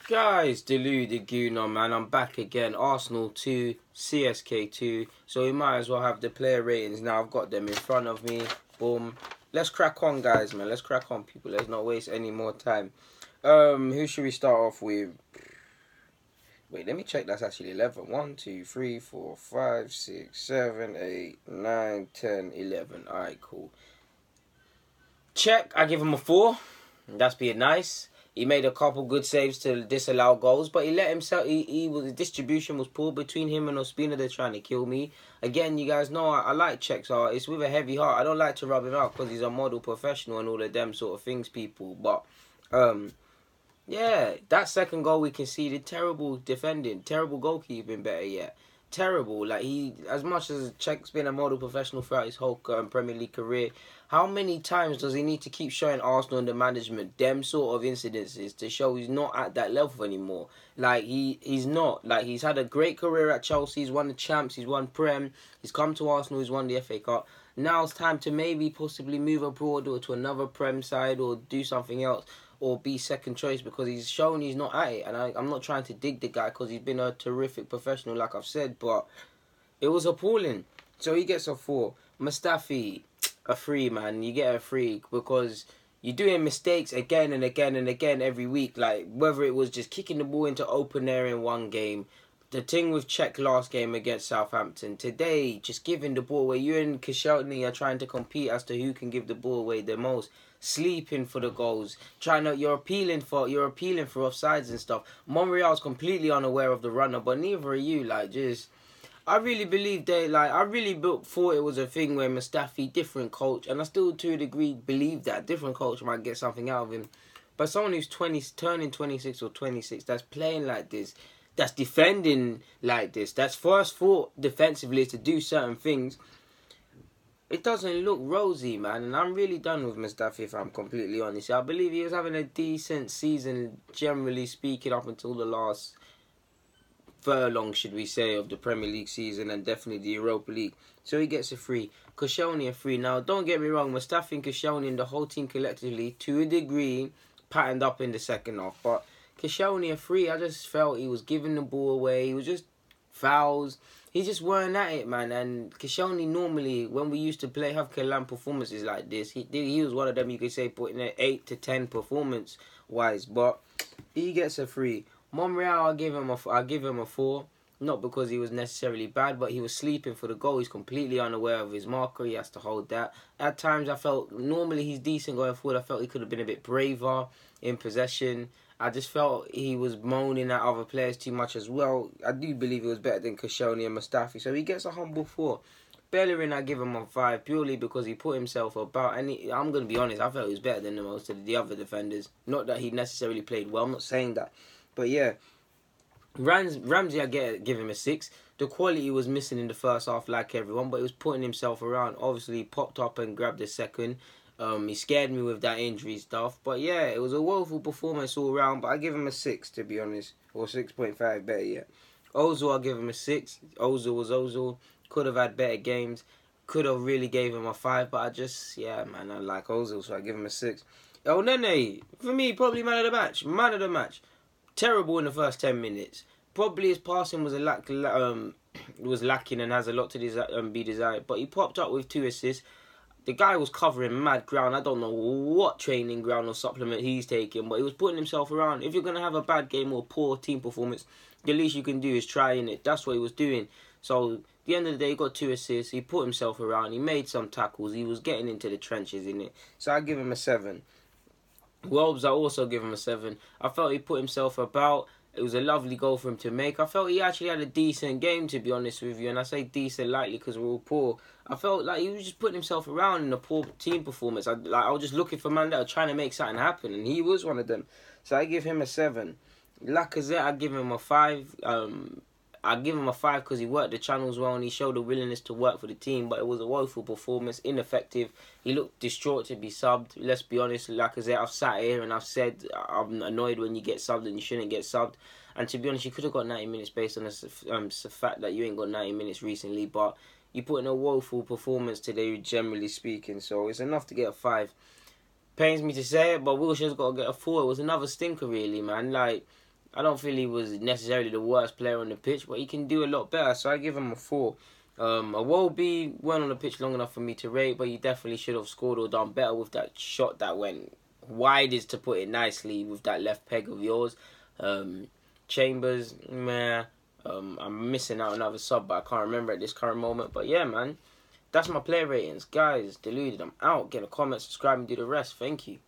Guys, deluded Gooner, man. I'm back again. Arsenal 2, Cska 2. So we might as well have the player ratings now. I've got them in front of me. Boom. Let's crack on, guys, man. Let's crack on, people. Let's not waste any more time. Who should we start off with? Wait, let me check. That's actually 11. 1, 2, 3, 4, 5, 6, 7, 8, 9, 10, 11. Alright, cool. Check. I give him a 4. That's being nice. He made a couple good saves to disallow goals, but he let himself. The distribution was poor between him and Ospina. They're trying to kill me. Again, you guys know I like Cska, so it's with a heavy heart. I don't like to rub him out because he's a model professional and all of them sort of things, people. But yeah, that second goal we conceded, terrible defending, terrible goalkeeping. Better yet, terrible. Like as much as Cska's been a model professional throughout his whole Premier League career. How many times does he need to keep showing Arsenal and the management them sort of incidences to show he's not at that level anymore? Like, he's not. Like, he's had a great career at Chelsea. He's won the Champs. He's won Prem. He's come to Arsenal. He's won the FA Cup. Now it's time to maybe possibly move abroad or to another Prem side or do something else or be second choice because he's shown he's not at it. And I'm not trying to dig the guy because he's been a terrific professional, like I've said, but it was appalling. So he gets a 4. Mustafi, a 3, man. You get a 3 because you're doing mistakes again and again and again every week. Like, whether it was just kicking the ball into open air in one game, the thing with Cska last game against Southampton, today, just giving the ball away. You and Koscielny are trying to compete as to who can give the ball away the most. Sleeping for the goals, you're appealing for offsides and stuff. Monreal's completely unaware of the runner, but neither are you. I really believe I really thought it was a thing where Mustafi, different coach, and I still to a degree believe that different coach might get something out of him. But someone who's turning 26 or 26, that's playing like this, that's defending like this, that's first thought defensively to do certain things, it doesn't look rosy, man. And I'm really done with Mustafi, if I'm completely honest. I believe he was having a decent season, generally speaking, up until the last furlong, should we say, of the Premier League season and definitely the Europa League. So he gets a 3. Koscielny a 3. Now, don't get me wrong, Mustafi and Koscielny and the whole team collectively, to a degree, patterned up in the second half. But Koscielny a 3, I just felt he was giving the ball away. He was just fouls. He just weren't at it, man. And Koscielny normally, when we used to have Kalam performances like this, he was one of them, you could say, putting an 8 to 10 performance-wise. But he gets a 3. Monreal, I give him a 4, not because he was necessarily bad, but he was sleeping for the goal. He's completely unaware of his marker. He has to hold that. At times, I felt normally he's decent going forward. I felt he could have been a bit braver in possession. I just felt he was moaning at other players too much as well. I do believe he was better than Koscielny and Mustafi, so he gets a humble 4. Bellerin, I give him a 5 purely because he put himself about. And I'm going to be honest, I felt he was better than most of the other defenders. Not that he necessarily played well. I'm not saying that. But yeah, Ramsey, I give him a 6. The quality was missing in the first half, like everyone, but he was putting himself around. Obviously, he popped up and grabbed a second. He scared me with that injury stuff. But yeah, it was a woeful performance all around. But I give him a 6, to be honest, or 6.5, better yet. Ozil, I give him a 6. Ozil was Ozil. Could have had better games. Could have really gave him a 5, but I like Ozil, so I give him a 6. Neny, for me, probably man of the match. Man of the match. Terrible in the first 10 minutes. Probably his passing was lacking and has a lot to be desired. But he popped up with 2 assists. The guy was covering mad ground. I don't know what training ground or supplement he's taking, but he was putting himself around. If you're going to have a bad game or poor team performance, the least you can do is try in it. That's what he was doing. So, at the end of the day, he got 2 assists. He put himself around. He made some tackles. He was getting into the trenches in it. So, I give him a 7. Wolves, I also give him a 7. I felt he put himself about. It was a lovely goal for him to make. I felt he actually had a decent game, to be honest with you. And I say decent lightly because we're all poor. I felt like he was just putting himself around in a poor team performance. I was just looking for man that were trying to make something happen. And he was one of them. So I give him a 7. Lacazette, I give him a 5. I give him a 5 because he worked the channels well and he showed a willingness to work for the team, but it was a woeful performance, ineffective. He looked distraught to be subbed. Let's be honest, Lacazette, I've sat here and I've said I'm annoyed when you get subbed and you shouldn't get subbed. And to be honest, you could have got 90 minutes based on the fact that you ain't got 90 minutes recently, but you put in a woeful performance today, generally speaking, so it's enough to get a 5. Pains me to say it, but Wilshire's got to get a 4. It was another stinker, really, man. Like, I don't feel he was necessarily the worst player on the pitch, but he can do a lot better. So I give him a 4. Iwobi weren't on the pitch long enough for me to rate, but he definitely should have scored or done better with that shot that went wide, is to put it nicely, with that left peg of yours. Chambers, meh. I'm missing out another sub, but I can't remember at this current moment. But yeah, man, that's my player ratings. Guys, Deluded, I'm out. Get a comment, subscribe, and do the rest. Thank you.